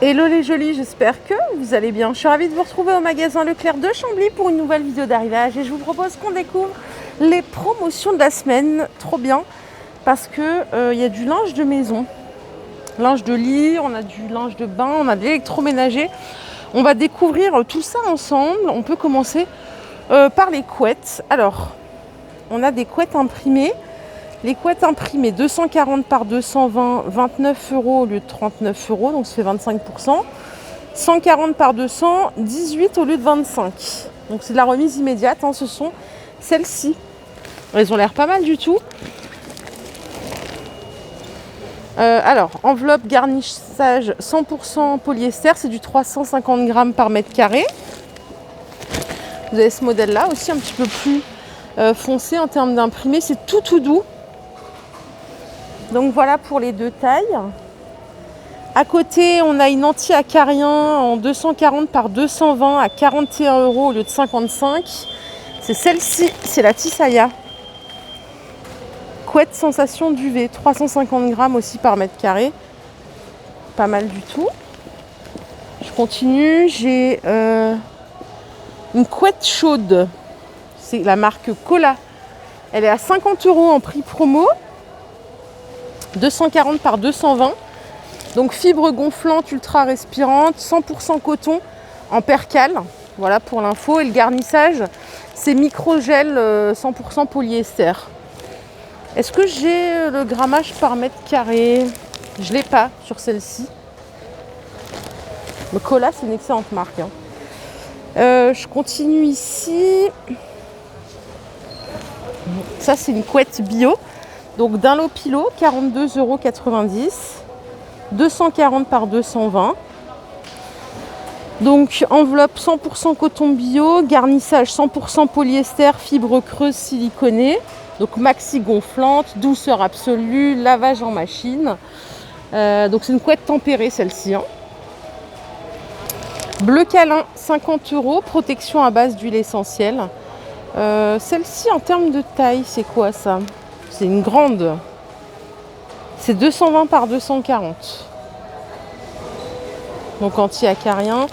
Hello les jolis, j'espère que vous allez bien. Je suis ravie de vous retrouver au magasin Leclerc de Chambly pour une nouvelle vidéo d'arrivage et je vous propose qu'on découvre les promotions de la semaine. Trop bien parce que y a du linge de maison, linge de lit, on a du linge de bain, on a de l'électroménager. On va découvrir tout ça ensemble. On peut commencer par les couettes. Alors, on a des couettes imprimées. Les couettes imprimées 240 par 220, 29 € au lieu de 39 €, donc ça fait 25%. 140 par 200, 18 au lieu de 25. Donc c'est de la remise immédiate, hein, ce sont celles-ci. Elles ont l'air pas mal du tout. Alors, enveloppe garnissage 100% polyester, c'est du 350 grammes par mètre carré. Vous avez ce modèle-là aussi un petit peu plus foncé en termes d'imprimé, c'est tout doux. Donc voilà pour les deux tailles. À côté, on a une anti-acarien en 240 par 220 à 41 € au lieu de 55. C'est celle-ci, c'est la Tisaya. Couette sensation duvet, 350 grammes aussi par mètre carré. Pas mal du tout. Je continue, j'ai une couette chaude. C'est la marque Cola. Elle est à 50 € en prix promo. 240 par 220. Donc fibre gonflante ultra respirante, 100% coton en percale. Voilà pour l'info. Et le garnissage, c'est microgel 100% polyester. Est-ce que j'ai le grammage par mètre carré? Je ne l'ai pas sur celle-ci. Le Cola, c'est une excellente marque. Hein. Je continue ici. Ça, c'est une couette bio. Donc d'un lot pilot, 42,90 €, 240 par 220. Donc enveloppe 100% coton bio, garnissage 100% polyester, fibre creuse siliconée. Donc maxi gonflante, douceur absolue, lavage en machine. Donc c'est une couette tempérée celle-ci. Hein. Bleu câlin, 50 €, protection à base d'huile essentielle. Celle-ci en termes de taille, c'est quoi ça? C'est une grande. C'est 220 par 240. Donc anti-acarien.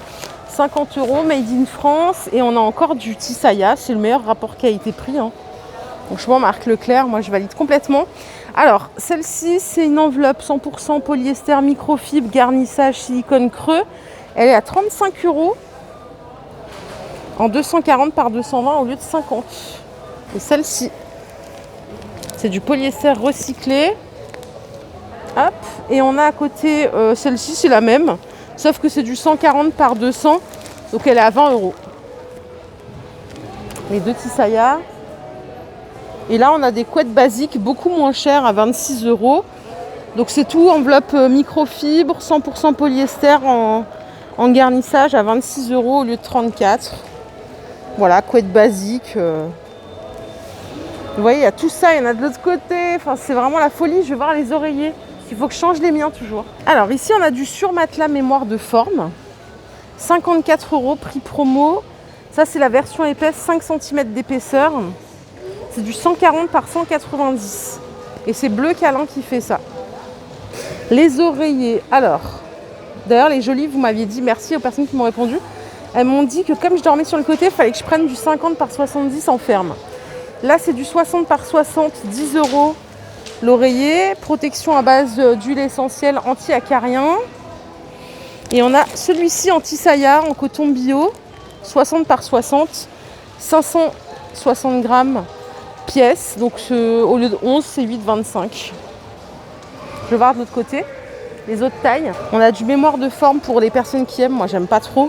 50 €, made in France. Et on a encore du Tisaya. C'est le meilleur rapport qualité-prix. Hein. Franchement, marque Leclerc, moi je valide complètement. Alors, celle-ci, c'est une enveloppe 100% polyester microfibre, garnissage silicone creux. Elle est à 35 € en 240 par 220 au lieu de 50. Et celle-ci, c'est du polyester recyclé. Hop. Et on a à côté, celle-ci, c'est la même. Sauf que c'est du 140 par 200. Donc elle est à 20 €. Les deux Tisaya. Et là, on a des couettes basiques beaucoup moins chères à 26 €. Donc c'est tout, enveloppe microfibre, 100% polyester en garnissage à 26 € au lieu de 34. Voilà, couette basique. Vous voyez, il y a tout ça, il y en a de l'autre côté. Enfin, c'est vraiment la folie. Je vais voir les oreillers. Il faut que je change les miens toujours. Alors ici, on a du surmatelas mémoire de forme. 54 €, prix promo. Ça, c'est la version épaisse, 5 cm d'épaisseur. C'est du 140 par 190. Et c'est Bleu Câlin qui fait ça. Les oreillers. Alors, d'ailleurs, les jolis, vous m'aviez dit, merci aux personnes qui m'ont répondu. Elles m'ont dit que comme je dormais sur le côté, il fallait que je prenne du 50 par 70 en ferme. Là, c'est du 60 par 60, 10 € l'oreiller. Protection à base d'huile essentielle anti-acarien. Et on a celui-ci en Tisaya, en coton bio, 60 par 60, 560 grammes pièce. Donc au lieu de 11, c'est 8,25. Je vais voir de l'autre côté les autres tailles. On a du mémoire de forme pour les personnes qui aiment. Moi, j'aime pas trop.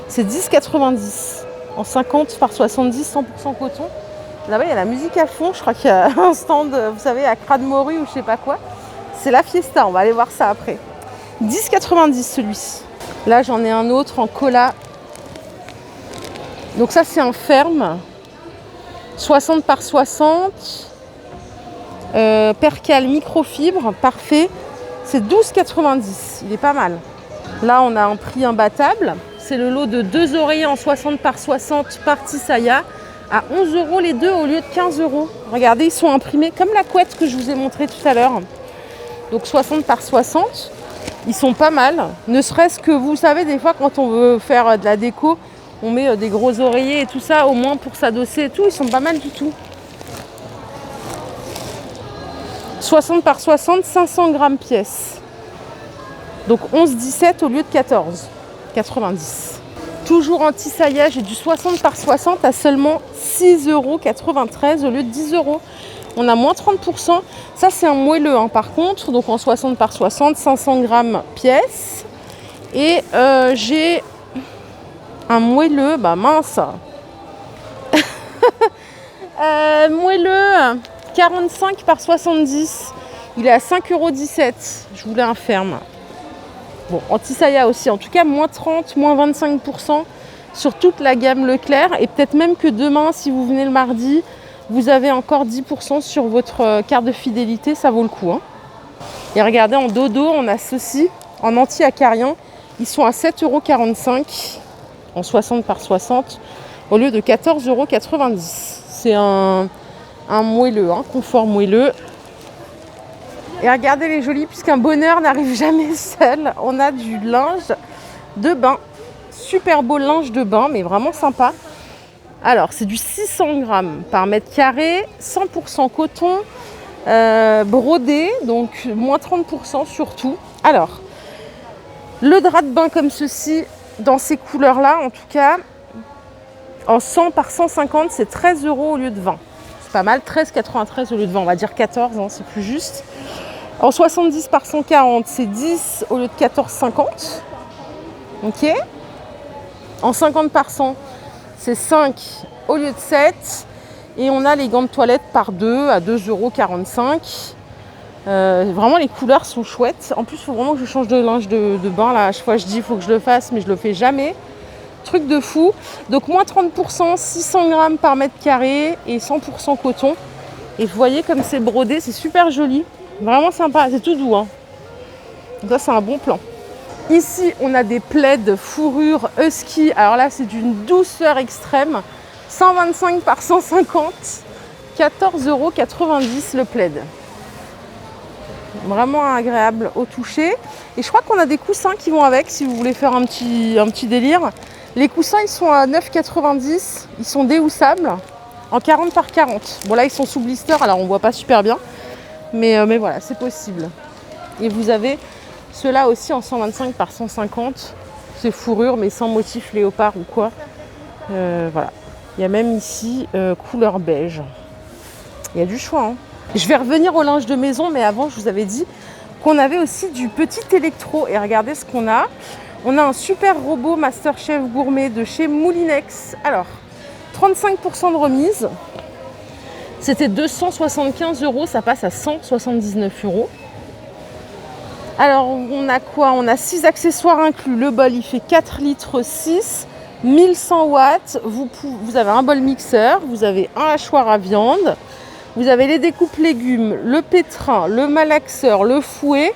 C'est 10,90 en 50 par 70, 100% coton. Là-bas, il y a la musique à fond. Je crois qu'il y a un stand, vous savez, à Crade-Moru ou je sais pas quoi. C'est la Fiesta. On va aller voir ça après. 10,90 celui-ci. Là, j'en ai un autre en Cola. Donc ça, c'est un ferme. 60 par 60. Percale microfibre. Parfait. C'est 12,90. Il est pas mal. Là, on a un prix imbattable. C'est le lot de 2 oreillers en 60 par 60 par Tisaya. À 11 € les deux au lieu de 15 €. Regardez, ils sont imprimés comme la couette que je vous ai montré tout à l'heure. Donc 60 par 60. Ils sont pas mal. Ne serait-ce que, vous savez, des fois, quand on veut faire de la déco, on met des gros oreillers et tout ça, au moins pour s'adosser et tout. Ils sont pas mal du tout. 60 par 60, 500 grammes pièce. Donc 11,17 au lieu de 14,90. Toujours anti-saillage et du 60 par 60 à seulement 6,93 € au lieu de 10 €. On a moins 30%. Ça, c'est un moelleux, hein, par contre. Donc en 60 par 60, 500 grammes pièce. Et j'ai un moelleux, bah mince. Moelleux, 45 par 70. Il est à 5,17 €. Je voulais un ferme. Bon, anti-saillat aussi. En tout cas, moins 30, moins 25% sur toute la gamme Leclerc. Et peut-être même que demain, si vous venez le mardi, vous avez encore 10% sur votre carte de fidélité. Ça vaut le coup, hein. Et regardez, en dodo, on a ceci en anti-acarien. Ils sont à 7,45 € en 60 par 60 au lieu de 14,90 €. C'est un moelleux, hein, confort moelleux. Et regardez les jolis, puisqu'un bonheur n'arrive jamais seul. On a du linge de bain. Super beau linge de bain, mais vraiment sympa. Alors, c'est du 600 grammes par mètre carré, 100% coton, brodé, donc moins 30% sur tout. Alors, le drap de bain comme ceci, dans ces couleurs-là, en tout cas, en 100 par 150, c'est 13 € au lieu de 20. C'est pas mal, 13,93 € au lieu de 20, on va dire 14, hein, c'est plus juste. En 70 par 140, c'est 10 au lieu de 14,50. Ok. En 50 par 100, c'est 5 au lieu de 7. Et on a les gants de toilette par 2 à 2,45 €. Vraiment, les couleurs sont chouettes. En plus, il faut vraiment que je change de linge de bain. Là, à chaque fois, je dis qu'il faut que je le fasse, mais je le fais jamais. Truc de fou. Donc, moins 30%, 600 grammes par mètre carré et 100% coton. Et vous voyez comme c'est brodé, c'est super joli. Vraiment sympa, c'est tout doux, hein. Donc ça, c'est un bon plan. Ici, on a des plaids fourrure husky. Alors là, c'est d'une douceur extrême. 125 par 150, 14,90 € le plaid. Vraiment agréable au toucher. Et je crois qu'on a des coussins qui vont avec, si vous voulez faire un petit délire. Les coussins, ils sont à 9,90 €. Ils sont déhoussables en 40 par 40. Bon, là, ils sont sous blister, alors on voit pas super bien. Mais voilà, c'est possible. Et vous avez ceux-là aussi en 125 par 150. C'est fourrure, mais sans motif léopard ou quoi. Voilà. Il y a même ici couleur beige. Il y a du choix, hein. Je vais revenir au linge de maison, mais avant, je vous avais dit qu'on avait aussi du petit électro. Et regardez ce qu'on a. On a un super robot Masterchef Gourmet de chez Moulinex. Alors, 35% de remise. C'était 275 €, ça passe à 179 €. Alors, on a quoi? On a 6 accessoires inclus. Le bol, il fait 4 litres 6, 1100 watts. Vous avez un bol mixeur, vous avez un hachoir à viande, vous avez les découpes légumes, le pétrin, le malaxeur, le fouet.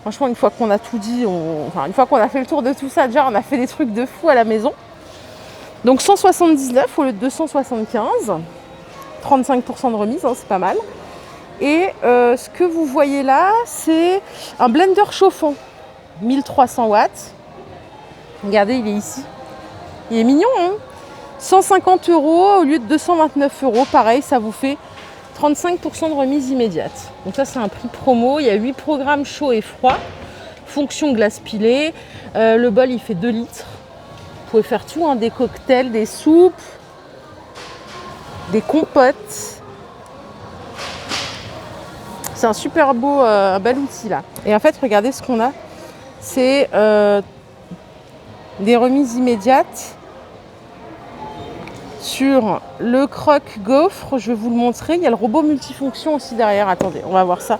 Franchement, une fois qu'on a tout dit, une fois qu'on a fait le tour de tout ça, déjà, on a fait des trucs de fou à la maison. Donc, 179 au lieu de 275. 35% de remise, hein, c'est pas mal. Et ce que vous voyez là, c'est un blender chauffant, 1300 watts. Regardez, il est ici. Il est mignon, hein. 150 € au lieu de 229 €. Pareil, ça vous fait 35% de remise immédiate. Donc ça, c'est un prix promo. Il y a 8 programmes chaud et froid. Fonction glace pilée. Le bol, il fait 2 litres. Vous pouvez faire tout, hein, des cocktails, des soupes, des compotes. C'est un super beau, bel outil là. Et en fait, regardez ce qu'on a. C'est des remises immédiates sur le croque gaufre. Je vais vous le montrer. Il y a le robot multifonction aussi derrière. Attendez, on va voir ça.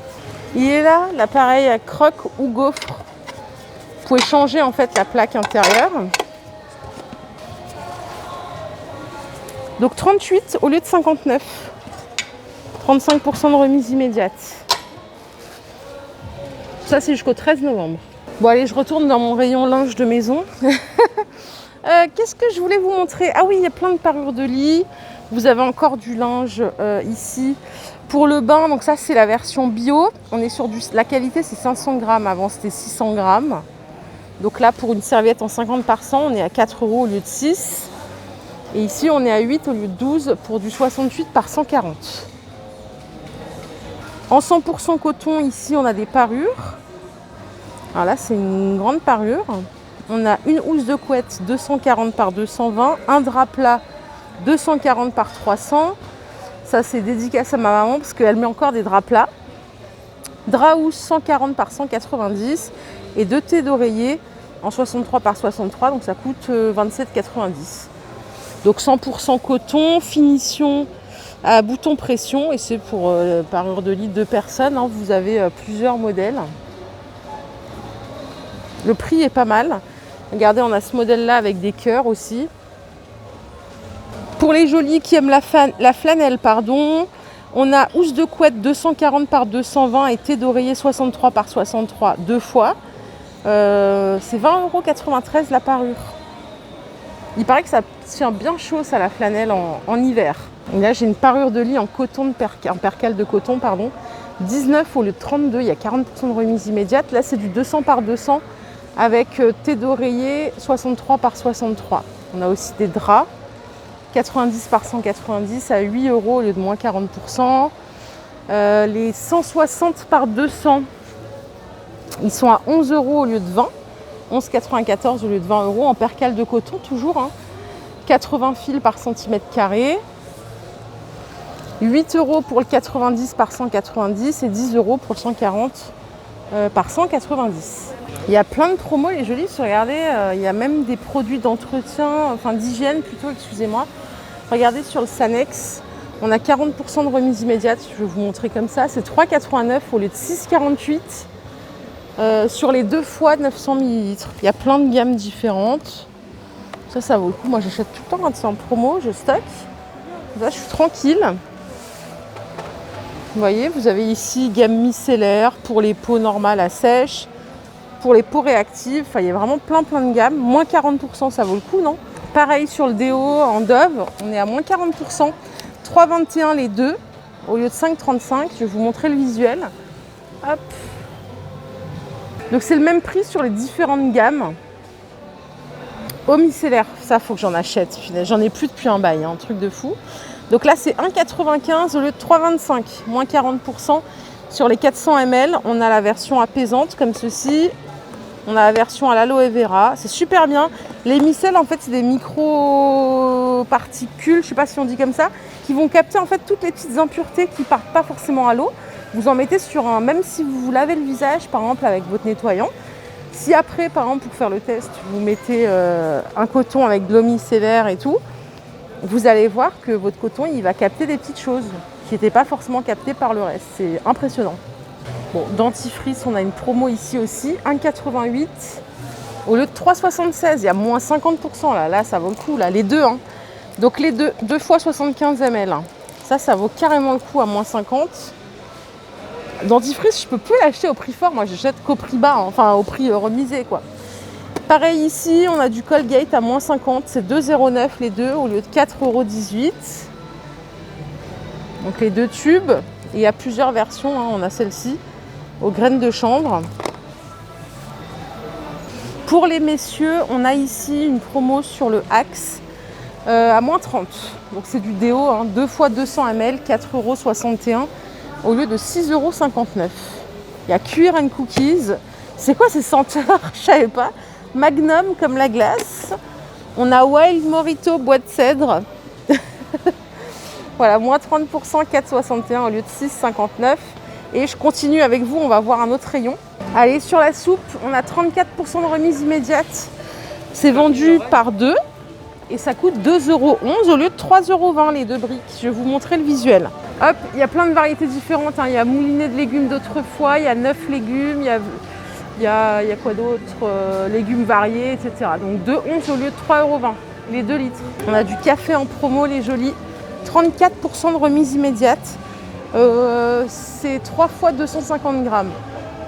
Il est là, l'appareil à croque ou gaufre. Vous pouvez changer en fait la plaque intérieure. Donc 38 au lieu de 59. 35% de remise immédiate. Ça, c'est jusqu'au 13 novembre. Bon, allez, je retourne dans mon rayon linge de maison. Qu'est-ce que je voulais vous montrer? Ah oui, il y a plein de parures de lit. Vous avez encore du linge ici Pour le bain, donc ça c'est la version bio. On est sur la qualité, c'est 500 grammes. Avant c'était 600 grammes. Donc là, pour une serviette en 50 par 100, on est à 4 € au lieu de 6. Et ici, on est à 8 au lieu de 12 pour du 68 par 140. En 100% coton, ici, on a des parures. Alors là, c'est une grande parure. On a une housse de couette 240 par 220, un drap plat 240 par 300. Ça, c'est dédicace à ma maman parce qu'elle met encore des draps plats. Drap housse 140 par 190 et 2 thés d'oreiller en 63 par 63, donc ça coûte 27,90. Donc 100% coton, finition à bouton pression et c'est pour parure de lit 2 personnes. Hein. Vous avez plusieurs modèles. Le prix est pas mal. Regardez, on a ce modèle-là avec des cœurs aussi. Pour les jolis qui aiment la flanelle, pardon, on a housse de couette 240 par 220 et thé d'oreiller 63 par 63 deux fois. C'est 20,93 € la parure. Il paraît que ça tient bien chaud, ça, la flanelle en hiver. Et là, j'ai une parure de lit en coton en percale de coton, pardon. 19 au lieu de 32, il y a 40% de remise immédiate. Là, c'est du 200 par 200 avec thé d'oreiller 63 par 63. On a aussi des draps. 90 par 190 à 8 € au lieu de moins 40%. Les 160 par 200, ils sont à 11 € au lieu de 20. 11,94 au lieu de 20 € en percale de coton toujours. Hein. 80 fils par centimètre carré. 8 € pour le 90 par 190 et 10 € pour le 140 par 190. Il y a plein de promos, les jolis. Regardez, il y a même des produits d'entretien, enfin d'hygiène plutôt, excusez-moi. Regardez sur le Sanex, on a 40% de remise immédiate. Je vais vous montrer comme ça. C'est 3,89 au lieu de 6,48 sur les 2 fois 900 ml. Il y a plein de gammes différentes. Ça vaut le coup. Moi, j'achète tout le temps quand c'est en promo, je stocke. Là, je suis tranquille. Vous voyez, vous avez ici gamme micellaire pour les peaux normales à sèche, pour les peaux réactives. Enfin, il y a vraiment plein de gammes. Moins 40%, ça vaut le coup, non? Pareil sur le déo en Dove, on est à moins 40%. 3,21 les deux au lieu de 5,35. Je vais vous montrer le visuel. Hop. Donc c'est le même prix sur les différentes gammes. Eau micellaire, ça faut que j'en achète. J'en ai plus depuis un bail, un truc de fou. Donc là c'est 1,95 au lieu de 3,25, moins 40%. Sur les 400 ml, on a la version apaisante comme ceci. On a la version à l'aloe vera, c'est super bien. Les micelles, en fait, c'est des micro-particules, je ne sais pas si on dit comme ça, qui vont capter en fait toutes les petites impuretés qui ne partent pas forcément à l'eau. Vous en mettez sur un, même si vous vous lavez le visage, par exemple, avec votre nettoyant. Si après, par exemple, pour faire le test, vous mettez un coton avec de l'eau micellaire et tout, vous allez voir que votre coton, il va capter des petites choses qui n'étaient pas forcément captées par le reste. C'est impressionnant. Bon, dentifrice, on a une promo ici aussi, 1,88 au lieu de 3,76. Il y a moins 50% là. Là, ça vaut le coup. Là, les deux. Hein. Donc les deux fois 75 ml. Ça vaut carrément le coup à moins 50. Dentifrice, je peux plus l'acheter au prix fort. Moi, j'achète qu'au prix bas, hein. Enfin au prix remisé, quoi. Pareil ici, on a du Colgate à moins 50. C'est 2,09 les deux au lieu de 4,18 €. Donc les deux tubes. Et il y a plusieurs versions. Hein. On a celle-ci aux graines de chanvre. Pour les messieurs, on a ici une promo sur le Axe à moins 30. Donc c'est du déo, hein, 2 fois 200 ml, 4,61 € au lieu de 6,59 €. Il y a Cuir & Cookies. C'est quoi ces senteurs? Je savais pas. Magnum comme la glace. On a Wild Morito bois de cèdre. Voilà, moins 30%, 4,61 € au lieu de 6,59 €. Et je continue avec vous, on va voir un autre rayon. Allez, sur la soupe, on a 34% de remise immédiate. C'est vendu par deux et ça coûte 2,11 € au lieu de 3,20 € les deux briques. Je vais vous montrer le visuel. Hop, il y a plein de variétés différentes. Hein. Il y a moulinet de légumes d'autrefois, il y a 9 légumes, il y a quoi d'autre, légumes variés, etc. Donc 2,11 € au lieu de 3,20 € les 2 litres. On a du café en promo, les jolis. 34% de remise immédiate. C'est 3 fois 250 grammes.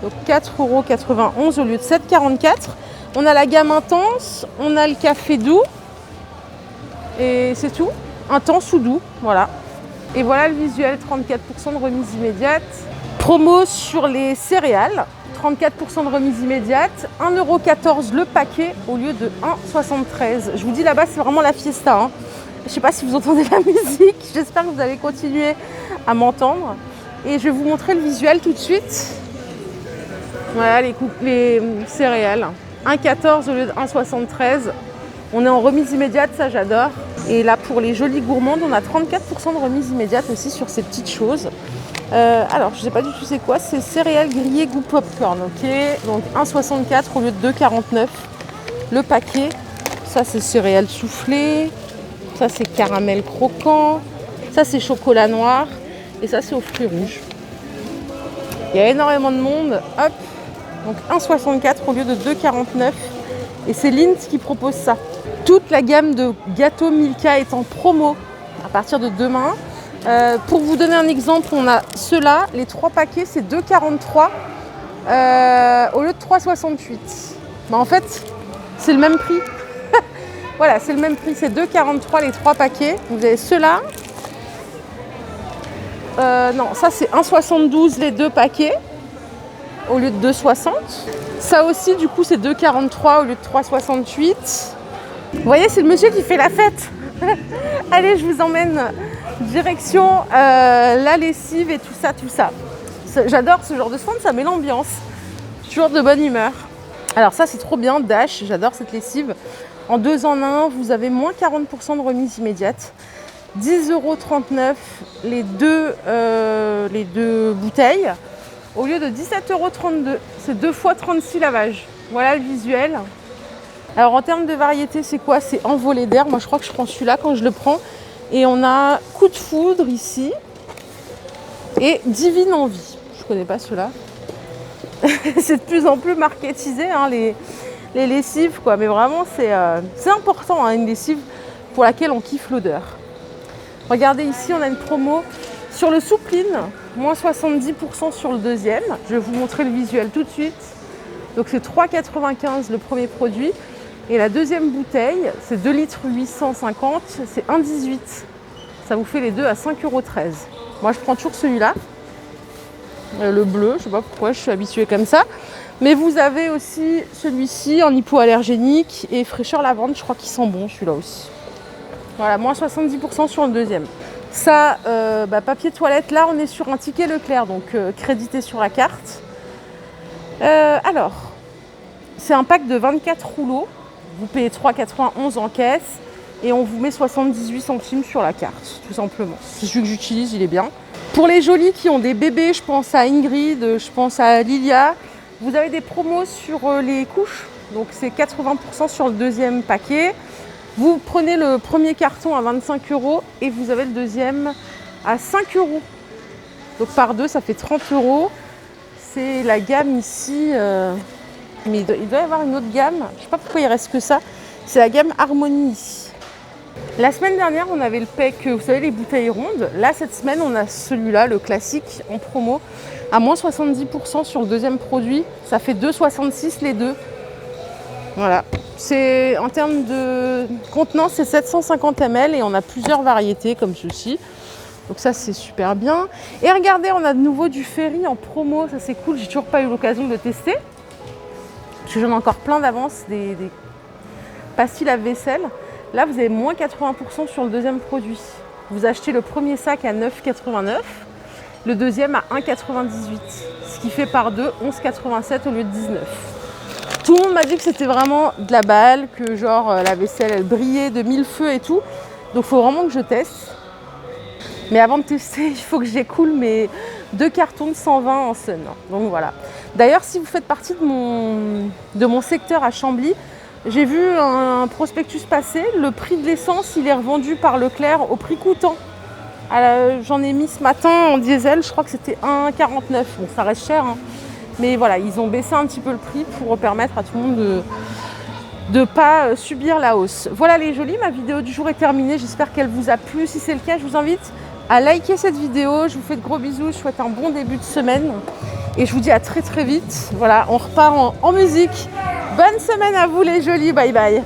Donc 4,91 € au lieu de 7,44 €. On a la gamme intense, on a le café doux. Et c'est tout. Intense ou doux, voilà. Et voilà le visuel, 34% de remise immédiate. Promo sur les céréales, 34% de remise immédiate, 1,14 € le paquet au lieu de 1,73 €. Je vous dis là-bas, c'est vraiment la fiesta, hein. Je ne sais pas si vous entendez la musique, j'espère que vous allez continuer à m'entendre. Et je vais vous montrer le visuel tout de suite. Voilà les céréales, 1,14 € au lieu de 1,73 €. On est en remise immédiate, ça j'adore. Et là pour les jolies gourmandes, on a 34% de remise immédiate aussi sur ces petites choses. Alors je sais pas du tout c'est quoi, c'est céréales grillées goût popcorn, ok. Donc 1,64 € au lieu de 2,49 € le paquet. Ça c'est céréales soufflées, ça c'est caramel croquant, ça c'est chocolat noir et ça c'est aux fruits rouges. Il y a énormément de monde, hop. Donc 1,64 € au lieu de 2,49 € et c'est Lindt qui propose ça. Toute la gamme de gâteaux Milka est en promo à partir de demain. Pour vous donner un exemple, on a ceux-là, les 3 paquets, c'est 2,43 € au lieu de 3,68 €. Bah, en fait, c'est le même prix. Voilà, c'est le même prix, c'est 2,43 € les 3 paquets. Vous avez ceux-là. Non, ça c'est 1,72 € les 2 paquets au lieu de 2,60 €. Ça aussi, du coup, c'est 2,43 € au lieu de 3,68 €. Vous voyez, c'est le monsieur qui fait la fête. Allez, je vous emmène direction la lessive et tout ça, tout ça. J'adore ce genre de stand, ça met l'ambiance. Toujours de bonne humeur. Alors ça, c'est trop bien, Dash, j'adore cette lessive. En 2 en 1, vous avez moins 40% de remise immédiate. 10,39 € les deux bouteilles au lieu de 17,32 €. C'est 2 fois 36 lavages. Voilà le visuel. Alors en termes de variété, c'est quoi? C'est envolé d'air. Moi je crois que je prends celui-là quand je le prends. Et on a coup de foudre ici. Et divine envie. Je connais pas ceux-là. C'est de plus en plus marketisé, hein, les lessives, quoi. Mais vraiment c'est important, hein, une lessive pour laquelle on kiffe l'odeur. Regardez ici, on a une promo sur le soupline, moins 70% sur le deuxième. Je vais vous montrer le visuel tout de suite. Donc c'est 3,95 € le premier produit. Et la deuxième bouteille, c'est 2 litres 850, c'est 1,18 €. Ça vous fait les deux à 5,13 €. Moi, je prends toujours celui-là, le bleu. Je ne sais pas pourquoi, je suis habituée comme ça. Mais vous avez aussi celui-ci en hypoallergénique et fraîcheur lavande. Je crois qu'il sent bon, celui-là aussi. Voilà, moins 70% sur le deuxième. Ça, papier toilette, là, on est sur un ticket Leclerc, donc crédité sur la carte. Alors, c'est un pack de 24 rouleaux. Vous payez 3,91 € en caisse et on vous met 78 centimes sur la carte, tout simplement. C'est celui que j'utilise, il est bien. Pour les jolies qui ont des bébés, je pense à Ingrid, je pense à Lilia, vous avez des promos sur les couches. Donc c'est 80% sur le deuxième paquet. Vous prenez le premier carton à 25 € et vous avez le deuxième à 5 €. Donc par deux, ça fait 30 €. C'est la gamme ici... Mais il doit y avoir une autre gamme. Je ne sais pas pourquoi il reste que ça. C'est la gamme Harmonie ici. La semaine dernière, on avait le pack, vous savez, les bouteilles rondes. Là, cette semaine, on a celui-là, le classique, en promo, à moins 70% sur le deuxième produit. Ça fait 2,66 € les deux. Voilà. C'est, en termes de contenance, c'est 750 ml et on a plusieurs variétés comme ceci. Donc ça, c'est super bien. Et regardez, on a de nouveau du Ferry en promo. Ça, c'est cool. J'ai toujours pas eu l'occasion de le tester. Parce que j'en ai encore plein d'avance, des pastilles à vaisselle. Là, vous avez moins 80% sur le deuxième produit. Vous achetez le premier sac à 9,89, le deuxième à 1,98. Ce qui fait par deux 11,87 au lieu de 19. Tout le monde m'a dit que c'était vraiment de la balle, que genre la vaisselle, elle brillait de mille feux et tout. Donc, il faut vraiment que je teste. Mais avant de tester, il faut que j'écoule mes 2 cartons de 120 en Sun. Donc voilà. D'ailleurs, si vous faites partie de mon secteur à Chambly, j'ai vu un prospectus passer. Le prix de l'essence, il est revendu par Leclerc au prix coûtant. J'en ai mis ce matin en diesel, je crois que c'était 1,49. Bon, ça reste cher, hein. Mais voilà, ils ont baissé un petit peu le prix pour permettre à tout le monde de ne pas subir la hausse. Voilà les jolis, ma vidéo du jour est terminée. J'espère qu'elle vous a plu. Si c'est le cas, je vous invite à liker cette vidéo. Je vous fais de gros bisous. Je souhaite un bon début de semaine. Et je vous dis à très très vite. Voilà, on repart en musique. Bonne semaine à vous les jolis. Bye bye.